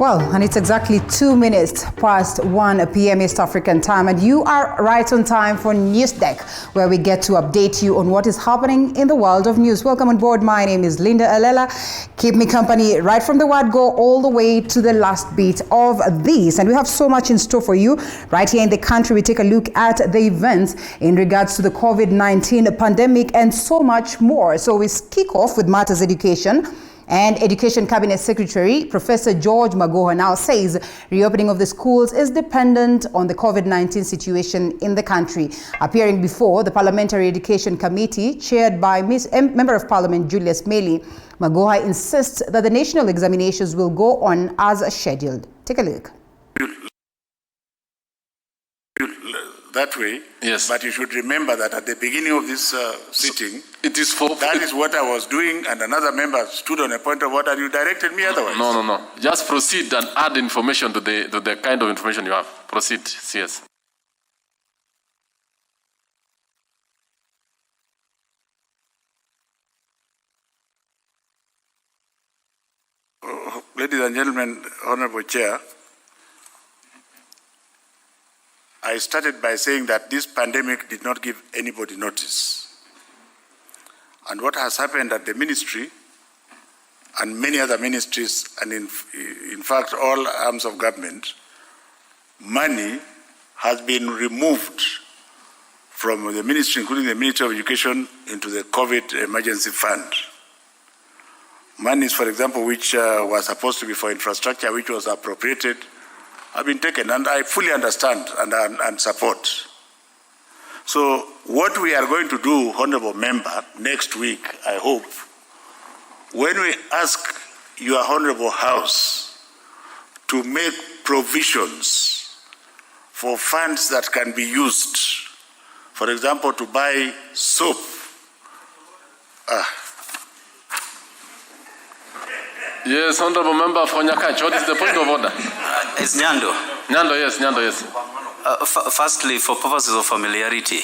Well, and it's exactly 2 minutes past 1 p.m. East African time, and you are right on time for News Deck, where we get to update you on what is happening in the world of news. Welcome on board. My name is Alela. Keep me company right from the word go all the way to the last bit of this. And we have so much in store for you. Right here in the country, we take a look at the events in regards to the COVID-19 pandemic and so much more. So we kick off with matters education. And Education Cabinet Secretary Professor George Magoha now says reopening of the schools is dependent on the COVID-19 situation in the country. Appearing before the Parliamentary Education Committee, chaired by Member of Parliament Julius Meli, Magoha insists that the national examinations will go on as scheduled. Take a look. That way, yes. But you should remember that at the beginning of this sitting, it is for that is what I was doing, and another member stood on a point of order. You directed me otherwise. No. Just proceed and add information to the kind of information you have. Proceed, yes. Ladies and gentlemen, Honorable Chair, I started by saying that this pandemic did not give anybody notice. And what has happened at the ministry and many other ministries, and in fact all arms of government, money has been removed from the ministry, including the Ministry of Education, into the COVID emergency fund. Monies, for example, which was supposed to be for infrastructure, which was appropriated, have been taken, and I fully understand and support. So what we are going to do, Honourable Member, next week, I hope, when we ask your Honourable House to make provisions for funds that can be used, for example, to buy soap. Yes, Honourable Member for Nyakach, what is the point of order? It's Nyando. Nyando, yes. Firstly, for purposes of familiarity,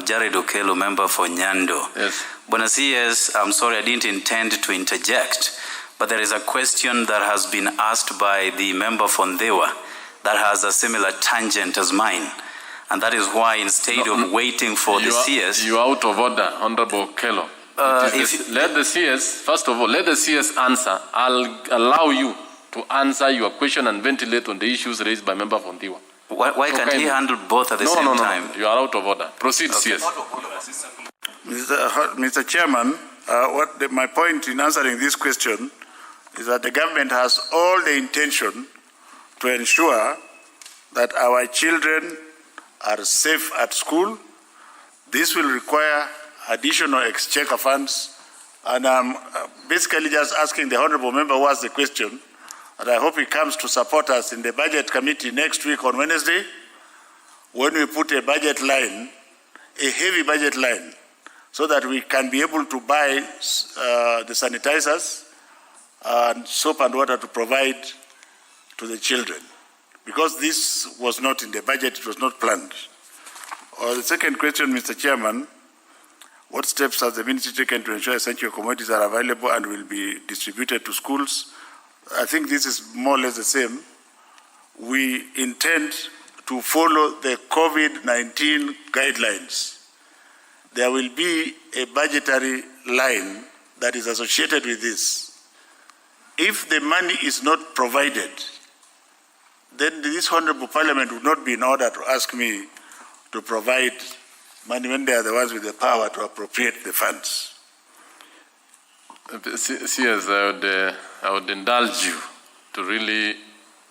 Jared Okelo, member for Nyando. Yes. Buenos CS, I'm sorry, I didn't intend to interject, but there is a question that has been asked by the member for Ndewa that has a similar tangent as mine. And that is why instead of waiting for the CS... You are out of order, Honourable Okelo. Let the CS, first of all, let the CS answer. I'll allow you to answer your question and ventilate on the issues raised by Member Fondiwa. Why can't he handle both at the same time? No. You are out of order. Proceed, CS. Mr. Chairman, my point in answering this question is that the government has all the intention to ensure that our children are safe at school. This will require additional exchequer funds, and I'm basically just asking the Honourable Member who asked the question, and I hope he comes to support us in the Budget Committee next week on Wednesday, when we put a budget line, a heavy budget line, so that we can be able to buy the sanitizers and soap and water to provide to the children. Because this was not in the budget, it was not planned. The second question, Mr. Chairman, what steps has the ministry taken to ensure essential commodities are available and will be distributed to schools? I think this is more or less the same. We intend to follow the COVID-19 guidelines. There will be a budgetary line that is associated with this. If the money is not provided, then this Honourable Parliament would not be in order to ask me to provide money when they are the ones with the power to appropriate the funds. CS, I would indulge you to really,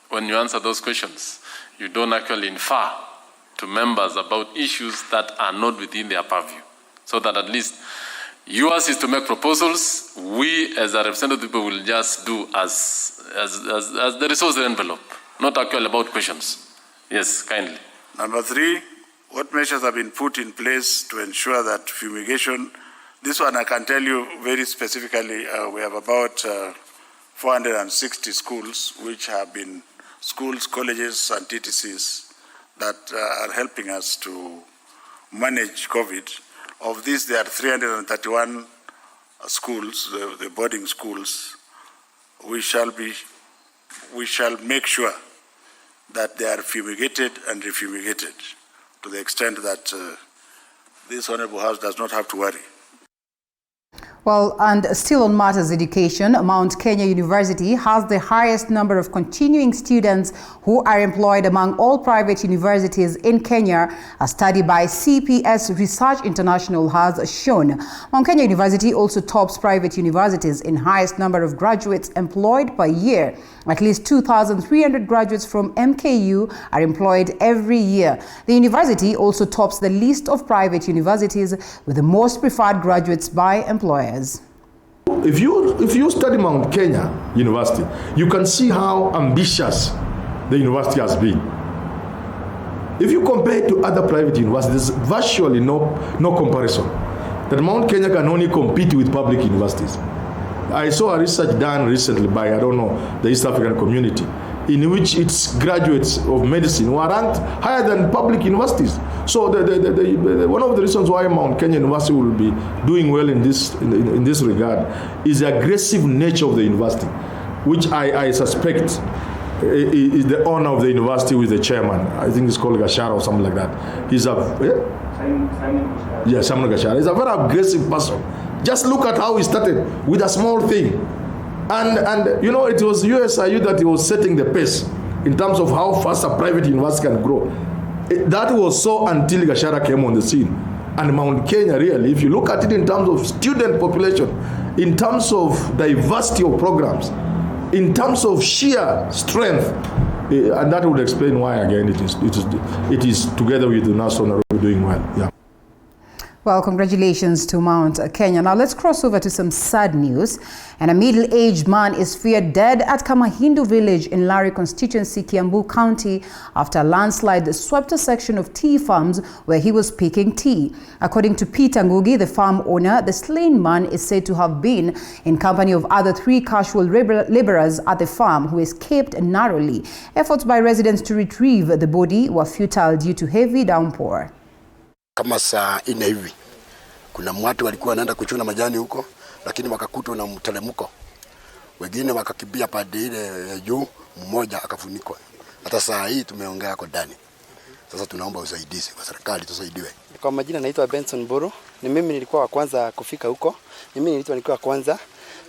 when you answer those questions, you don't actually infer to members about issues that are not within their purview. So that at least yours is to make proposals. We, as a representative people, will just do as the resource envelope, not actually about questions. Yes, kindly. Number 3, what measures have been put in place to ensure that fumigation, this one I can tell you very specifically, we have about 460 schools, which have been schools, colleges, and TTCs that are helping us to manage COVID. Of these, there are 331 schools, the boarding schools. We shall be we shall make sure that they are fumigated and refumigated to the extent that this Honorable House does not have to worry. Well, and still on matters education, Mount Kenya University has the highest number of continuing students who are employed among all private universities in Kenya. A study by CPS Research International has shown. Mount Kenya University also tops private universities in highest number of graduates employed per year. At least 2,300 graduates from MKU are employed every year. The university also tops the list of private universities with the most preferred graduates by employers. If you study Mount Kenya University, you can see how ambitious the university has been. If you compare it to other private universities, there's virtually no comparison. That Mount Kenya can only compete with public universities. I saw a research done recently by, the East African community, in which its graduates of medicine were ranked higher than public universities. So one of the reasons why Mount Kenya University will be doing well in this regard is the aggressive nature of the university, which I suspect is the honor of the university with the chairman. I think it's called Gashara or something like that. He's Simon Gashara. He's a very aggressive person. Just look at how he started with a small thing. And it was USIU that he was setting the pace in terms of how fast a private university can grow. That was so until Gashara came on the scene. And Mount Kenya, really, if you look at it in terms of student population, in terms of diversity of programs, in terms of sheer strength, and that would explain why, again, it is together with the national doing well. Yeah. Well, congratulations to Mount Kenya. Now let's cross over to some sad news. And a middle-aged man is feared dead at Kamahindu village in Lari constituency, Kiambu County, after a landslide swept a section of tea farms where he was picking tea. According to Peter Ngugi, the farm owner, the slain man is said to have been in company of other 3 casual laborers at the farm who escaped narrowly. Efforts by residents to retrieve the body were futile due to heavy downpour. Kama saa 4 hivi kuna watu walikuwa wanaenda kuchuna majani huko, lakini wakakutwa na mteremko. Wengine wakakimbia pande ile ya juu, mmoja akafunikwa. Hata saa hii tumeongea hapo ndani. Sasa tunaomba usaidizi kwa serikali, tusaidiwe. Kwa majina naitwa Benson Buru. Ni mimi nilikuwa wa kwanza kufika huko. Nilikuwa wa kwanza.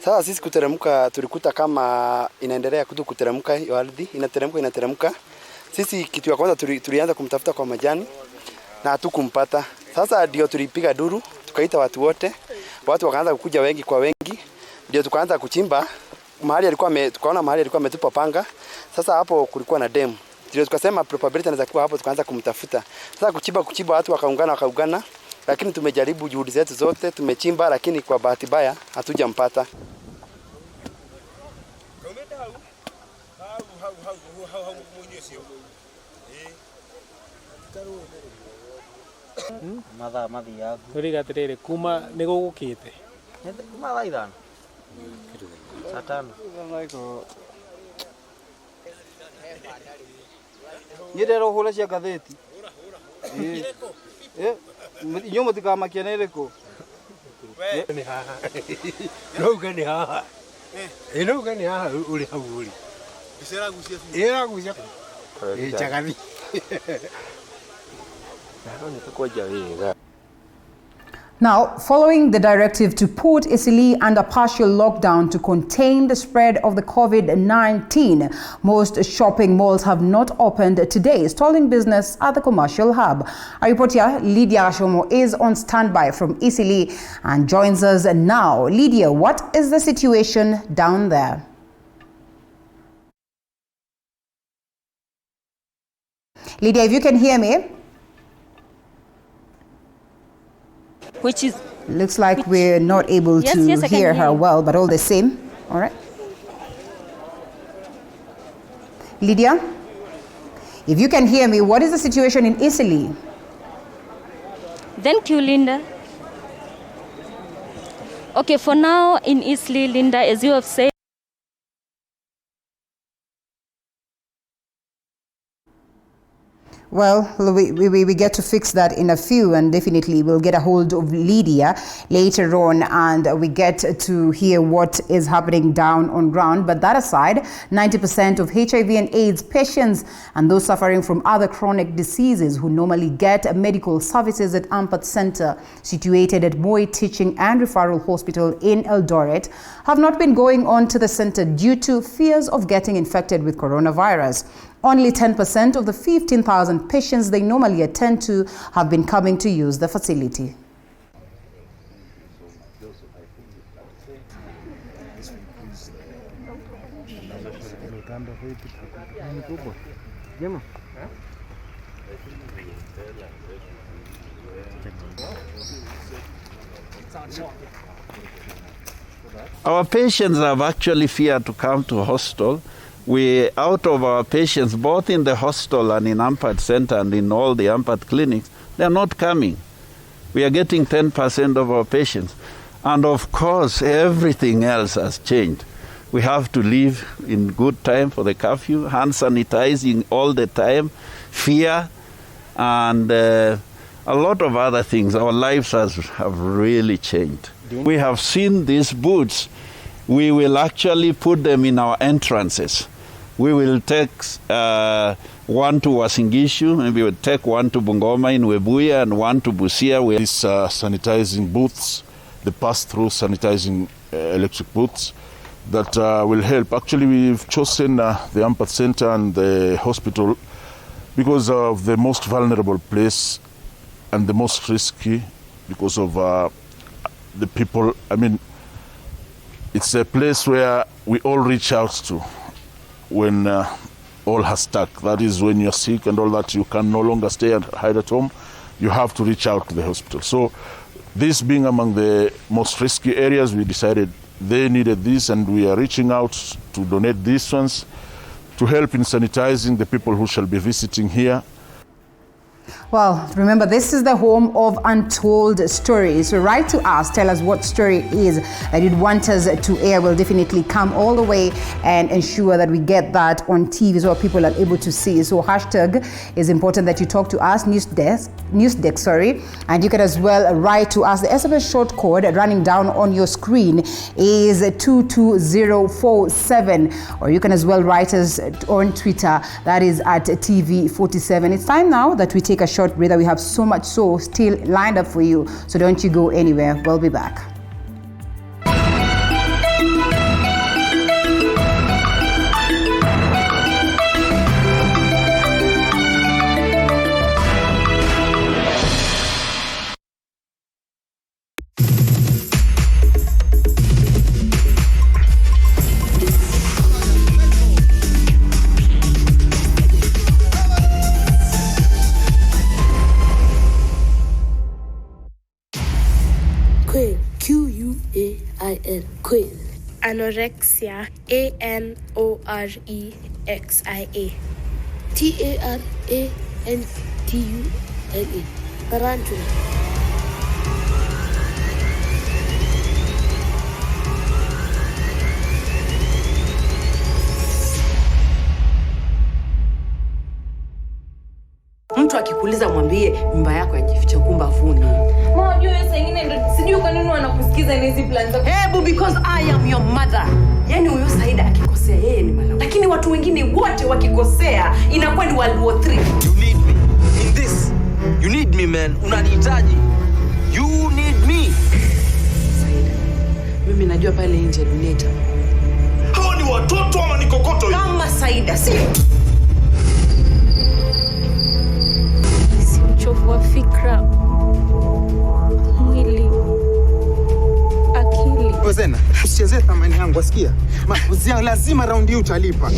Sasa sisi kuteremka tulikuta kama inaendelea kuteremka hiyo ardhi, inateremka. Sisi kitu ya kwanza tulianza kumtafuta kwa majani na hatukumpata. Sasa ndio tulipiga duru, tukaita watu wote. Watu wakaanza kukuja wengi kwa wengi. Ndio tukaanza kuchimba. Tukaona mahali alikuwa ametupa panga. Sasa hapo kulikuwa na demu. Ndio tukasema probability anaweza kuwa hapo, tukaanza kumtafuta. Sasa kuchimba watu wakaungana. Lakini tumejaribu juhudi zetu zote, tumechimba lakini kwa bahati mbaya hatujampata. Mathi yaku turi gatirire kuma ni gugukite kuma thaa 5 satano naiko nyirero hula cia gatheti inyo mutikamakia ni riko ni haha no ni haha no ni haha uri hau uri era gucia chagathi. Now, following the directive to put Isili under partial lockdown to contain the spread of the COVID-19, most shopping malls have not opened today, stalling business at the commercial hub. Our reporter Lydia Ashomo is on standby from Isili and joins us now. Lydia, what is the situation down there? Lydia, if you can hear me. Which is looks like we're not able to hear her well, but all the same. All right. Lydia, if you can hear me, what is the situation in Isili? Thank you, Linda. Okay, for now in Isili, Linda, as you have said, Well, we get to fix that in a few, and definitely we'll get a hold of Lydia later on, and we get to hear what is happening down on ground. But that aside, 90% of HIV and AIDS patients and those suffering from other chronic diseases who normally get medical services at Ampath Center, situated at Moi Teaching and Referral Hospital in Eldoret, have not been going on to the center due to fears of getting infected with coronavirus. Only 10% of the 15,000 patients they normally attend to have been coming to use the facility. Our patients have actually feared to come to hospital. Out of our patients, both in the hospital and in Ampath Center and in all the Ampath clinics, they're not coming. We are getting 10% of our patients. And of course, everything else has changed. We have to leave in good time for the curfew, hand sanitizing all the time, fear, and a lot of other things. Our lives have really changed. We have seen these booths. We will actually put them in our entrances. We will take one to Wasingishu, and we will take one to Bungoma in Webuye and one to Busia. These sanitizing booths, the pass-through sanitizing electric booths, that will help. Actually, we've chosen the Ampath Center and the hospital because of the most vulnerable place and the most risky because of the people. I mean, it's a place where we all reach out to when all has stuck. That is when you're sick and all that, you can no longer stay and hide at home. You have to reach out to the hospital. So this being among the most risky areas, we decided they needed this, and we are reaching out to donate these ones to help in sanitizing the people who shall be visiting here. Well, remember, this is the home of untold stories. So write to us, tell us what story it is that you'd want us to air. We'll definitely come all the way and ensure that we get that on TV so people are able to see. So hashtag is important that you talk to us, news desk, and you can as well write to us. The SMS short code running down on your screen is 22047, or you can as well write us on Twitter, that is at TV47. It's time now that we take a short breather. We have so much still lined up for you, so don't you go anywhere. We'll be back. Q-U-A-I-L, quail. Anorexia, A-N-O-R-E-X-I-A. T-A-R-A-N-T-U-L-A, tarantula. Mtu akikuuliza mwambie mimba yako yajificha kumbavuni. Mama, hiyo sengine ndo sijui kwa nini wanakusikiza hizi plans zako. Hebu because I am your mother. Yaani huyo Saida akikosea yeye ni malaumu. Lakini watu wengine wote wakikosea inakuwa ni World War 3. You need me in this. You need me, man. Unanihitaji. You need me. Saida, mimi najua pale nje Luneta. Hao ni watoto ama ni kokoto? Kama Saida, sio? Uchovu wa fikra, mwili, akili. Wazena, usichezee thamani yangu, wasikia? Uzia lazima raundi hii utalipa.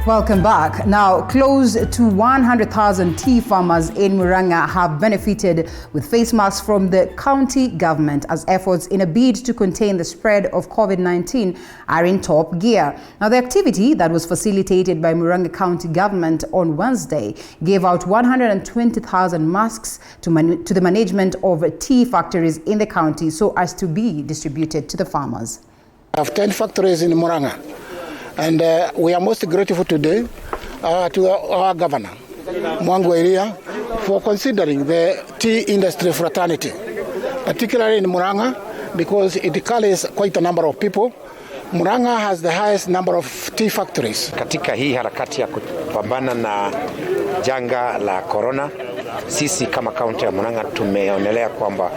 Welcome back. Now, close to 100,000 tea farmers in Murang'a have benefited with face masks from the county government as efforts in a bid to contain the spread of COVID-19 are in top gear. Now, the activity that was facilitated by Murang'a County government on Wednesday gave out 120,000 masks to the management of tea factories in the county so as to be distributed to the farmers. I have 10 factories in Murang'a. And we are most grateful today to our governor, Mwangu Area, for considering the tea industry fraternity, particularly in Murang'a, because it carries quite a number of people. Murang'a has the highest number of tea factories. Katika hii harakati ya kupambana na janga la corona, sisi kama kaunti ya Murang'a tumeonelea kwamba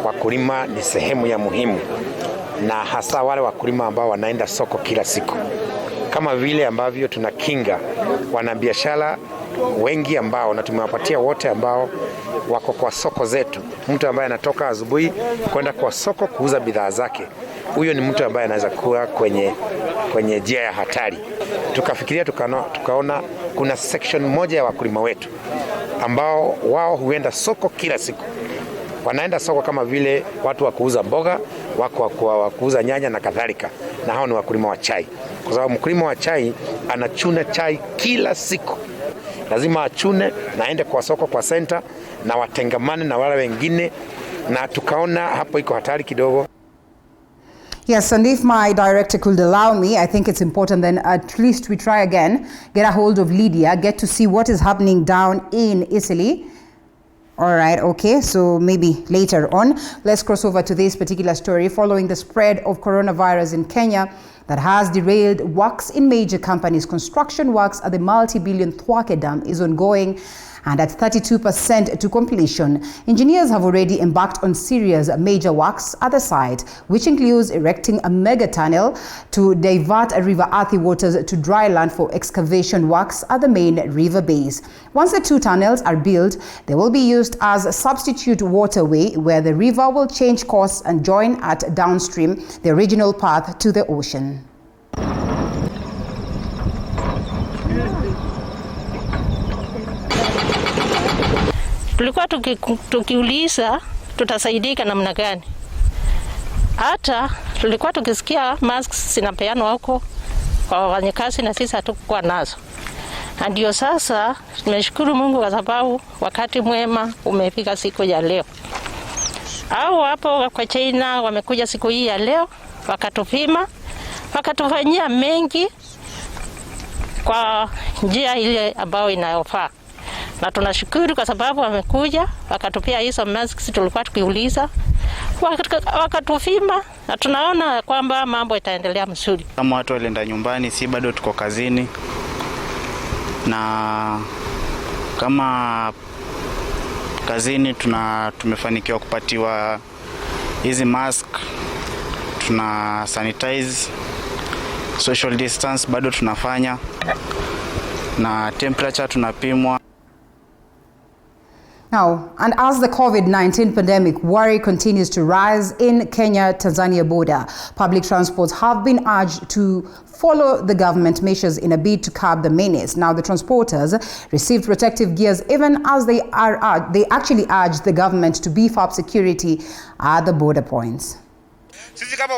wakulima ni sehemu ya muhimu, na hasa wale wakulima ambao wanaenda soko kila siku. Kama vile ambavyo tunakinga wanabiashara wengi ambao na tumewapatia wote ambao wako kwa soko zetu. Mtu ambaye anatoka asubuhi kwenda kwa soko kuuza bidhaa zake, huyo ni mtu ambaye anaweza kuwa kwenye njia ya hatari. Tukafikiria tukaona kuna section moja ya wakulima wetu ambao wao huenda soko kila siku. Wanaenda soko kama vile watu wa kuuza mboga, wako wa kuuza nyanya na kadhalika, na hao ni wakulima wa chai. Kwa sababu mkulima wa chai anachuna chai kila siku. Lazima achune na aende kwa soko, kwa center, na watengamane na wale wengine, na tukaona hapo iko hatari kidogo. Yes, and if my director could allow me, I think it's important then at least we try again, get a hold of Lydia, get to see what is happening down in Italy. All right, okay, so maybe later on. Let's cross over to this particular story. Following the spread of coronavirus in Kenya that has derailed works in major companies, construction works at the multi-billion Thwake Dam is ongoing and at 32% to completion. Engineers have already embarked on serious major works at the site, which includes erecting a mega tunnel to divert River Athi waters to dry land for excavation works at the main river base. Once the two tunnels are built, they will be used as a substitute waterway where the river will change course and join at downstream the original path to the ocean. Tulikuwa tukiuliza tutasaidika namna gani. Hata tulikuwa tukisikia masks zinapeanwa huko kwa wafanyakazi na sisi hatukuwa nazo. Ndio sasa tumeshukuru Mungu kwa sababu wakati mwema umefika siku ya leo. Au hapo kwa China wamekuja siku hii ya leo, wakatupima, wakatufanyia mengi kwa njia ile ambayo inayofaa. Na tunashukuru kwa sababu wamekuja wakatupia hizo masks tulikuwa tukiuliza, wakatufima, na tunaona kwamba mambo itaendelea mzuri. Kama watu walienda nyumbani, si bado tuko kazini, na kama kazini tumefanikiwa kupatiwa hizi mask, tuna sanitize, social distance bado tunafanya, na temperature tunapimwa. Now, and as the COVID-19 pandemic worry continues to rise in Kenya-Tanzania border, public transports have been urged to follow the government measures in a bid to curb the menace. Now, the transporters received protective gears even as they actually urged the government to beef up security at the border points. Sisi kama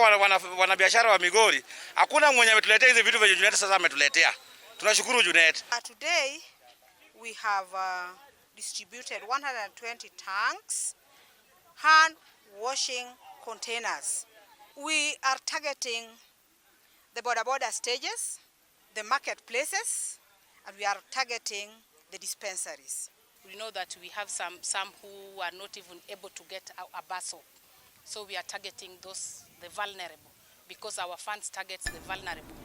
wanabiashara wa Migori, hakuna mwenye ametuletea hizi vitu vya Junet sasa ametuletea. Tunashukuru Junet. Today we have distributed 120 tanks, hand washing containers. We are targeting the border stages, the marketplaces, and we are targeting the dispensaries. We know that we have some who are not even able to get a bus, so we are targeting the vulnerable, because our funds targets the vulnerable.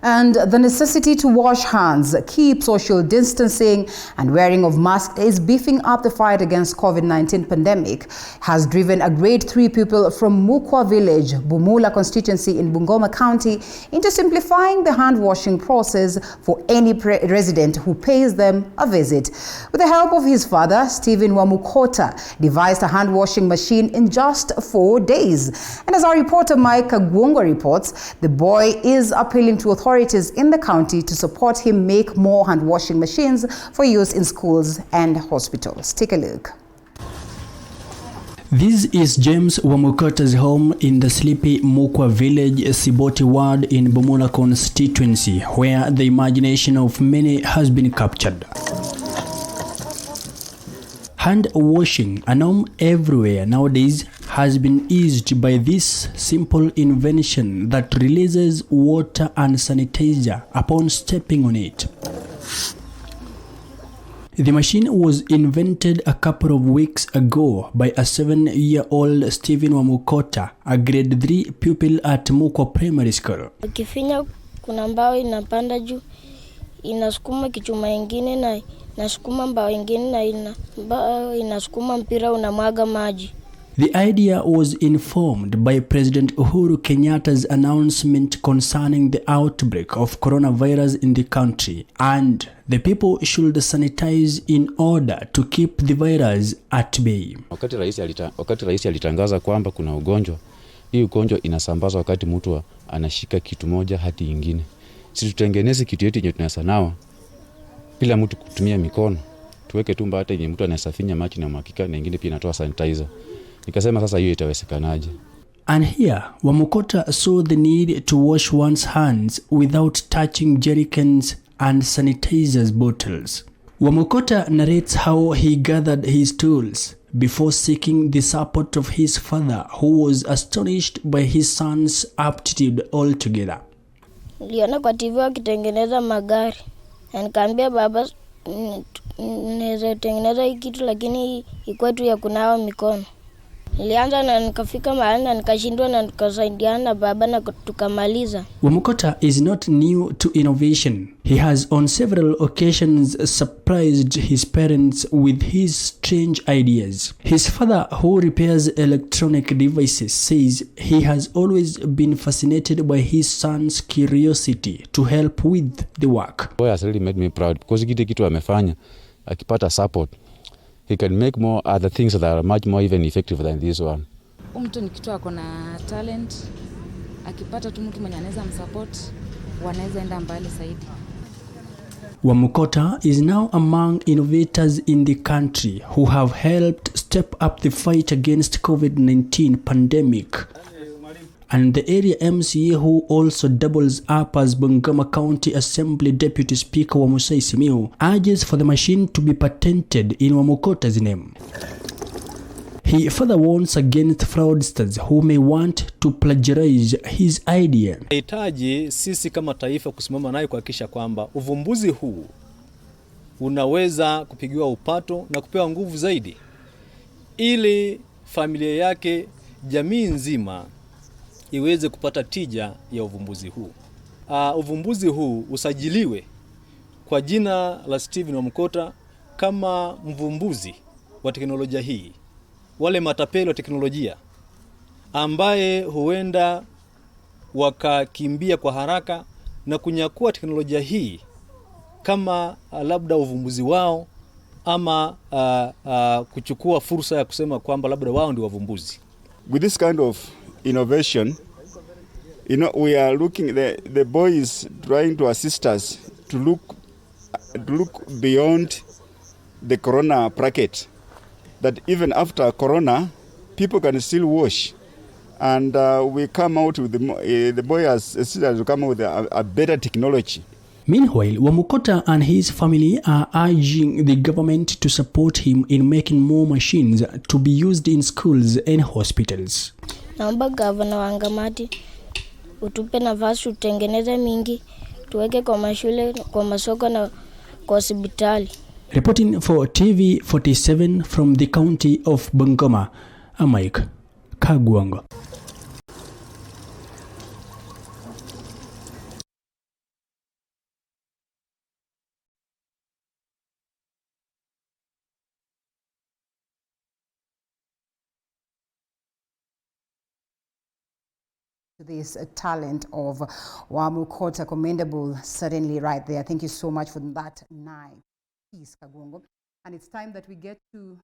And the necessity to wash hands, keep social distancing and wearing of masks is beefing up the fight against COVID-19 pandemic, has driven a grade 3 pupil from Mukwa village, Bumula constituency in Bungoma County into simplifying the hand washing process for any resident who pays them a visit. With the help of his father, Stephen Wamukota devised a hand washing machine in just 4 days. And as our reporter Mike Kagwongo reports, the boy is appealing to authorities authorities in the county to support him make more hand washing machines for use in schools and hospitals. Take a look. This is James Wamukota's home in the sleepy Mukwa village, Siboti ward in Bumula constituency, where the imagination of many has been captured. Hand washing, a norm everywhere nowadays, has been eased by this simple invention that releases water and sanitizer upon stepping on it. The machine was invented a couple of weeks ago by a 7-year-old Stephen Wamukota, a grade 3 pupil at Mukwa Primary School. Ukifinya kuna mbao inapanda juu, inasukuma kichuma ingine na inasukuma mbao ingine na inasukuma mpira unamwaga maji. The idea was informed by President Uhuru Kenyatta's announcement concerning the outbreak of coronavirus in the country, and the people should sanitize in order to keep the virus at bay. Wakati rais alitangaza kwamba kuna ugonjwa, hii ugonjwa inasambazwa wakati mtu anashika kitu moja hadi ingine. Sisi tutengeneze kitu yetu yenye tunasanawa bila mtu kutumia mikono. Tuweke tu mbata yenye mtu anasafinya maji na uhakika na ingine pia inatoa sanitizer. Nikasema sasa hiyo itawezekanaje? And here, Wamukota saw the need to wash one's hands without touching jerrycans and sanitizers bottles. Wamukota narrates how he gathered his tools before seeking the support of his father, who was astonished by his son's aptitude altogether. Niliona kwa TV wakitengeneza magari. Na nikaambia baba, naweza tengeneza hii kitu lakini ikuwe tu ya kunawa mikono. Nilianza na nikafika mahali na nikashindwa na nikasaidiana na baba na tukamaliza. Wamukota is not new to innovation. He has on several occasions surprised his parents with his strange ideas. His father, who repairs electronic devices, says he has always been fascinated by his son's curiosity to help with the work. Boy has really made me proud because kitu amefanya akipata support, he can make more other things that are much more even effective than this one. Mtu ni kitu ako na talent, akipata tu mtu mwenye anaweza msupport, wanaweza enda mbali zaidi. Wamukota is now among innovators in the country who have helped step up the fight against COVID-19 pandemic. And the area MCA, who also doubles up as Bungoma County Assembly Deputy Speaker Wamusai Simiu, urges for the machine to be patented in Wamukota's name. He further warns against fraudsters who may want to plagiarize his idea. Hitaji sisi kama taifa kusimama naye kuhakikisha kwamba uvumbuzi huu unaweza kupigiwa upato na kupewa nguvu zaidi, ili familia yake, jamii nzima iweze kupata tija ya uvumbuzi huu. Uvumbuzi huu usajiliwe kwa jina la Stephen Wamukota kama mvumbuzi wa teknolojia hii. Wale matapeli wa teknolojia ambaye huenda wakakimbia kwa haraka na kunyakua teknolojia hii kama labda uvumbuzi wao, ama kuchukua fursa ya kusema kwamba labda wao ndio wavumbuzi. With this kind of innovation, we are looking, the boy is trying to assist us to look beyond the corona bracket, that even after corona people can still wash, and we come out with the boy has assisted us to come out with a better technology. Meanwhile, Wamukota and his family are urging the government to support him in making more machines to be used in schools and hospitals. Naomba gavana wa Ngamati utupe nafasi tutengeneze mingi, tuweke kwa mashule, kwa masoko na kwa hospitali. Reporting for TV47 from the county of Bungoma, I'm Mike Kagwango. This talent of Wamukota, commendable, certainly right there. Thank you so much for that nice piece, Kagungo. And it's time that we get to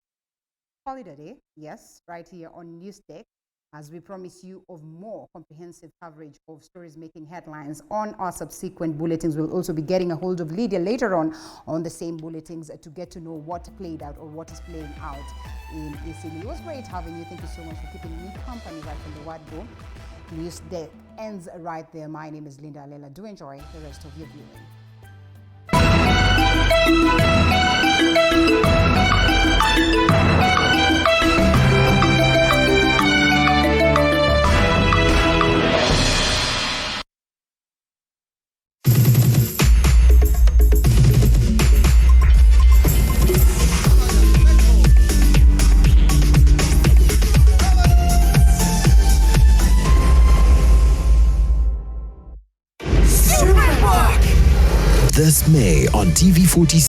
Holiday Day, yes, right here on News Deck. as we promise you of more comprehensive coverage of stories making headlines on our subsequent bulletins. We'll also be getting a hold of Lydia later on the same bulletins to get to know what played out or what is playing out in Eastleigh. It was great having you. Thank you so much for keeping me company right from the word go. News Deck ends right there. My name is Linda Alela. Do enjoy the rest of your viewing. This May on TV 46.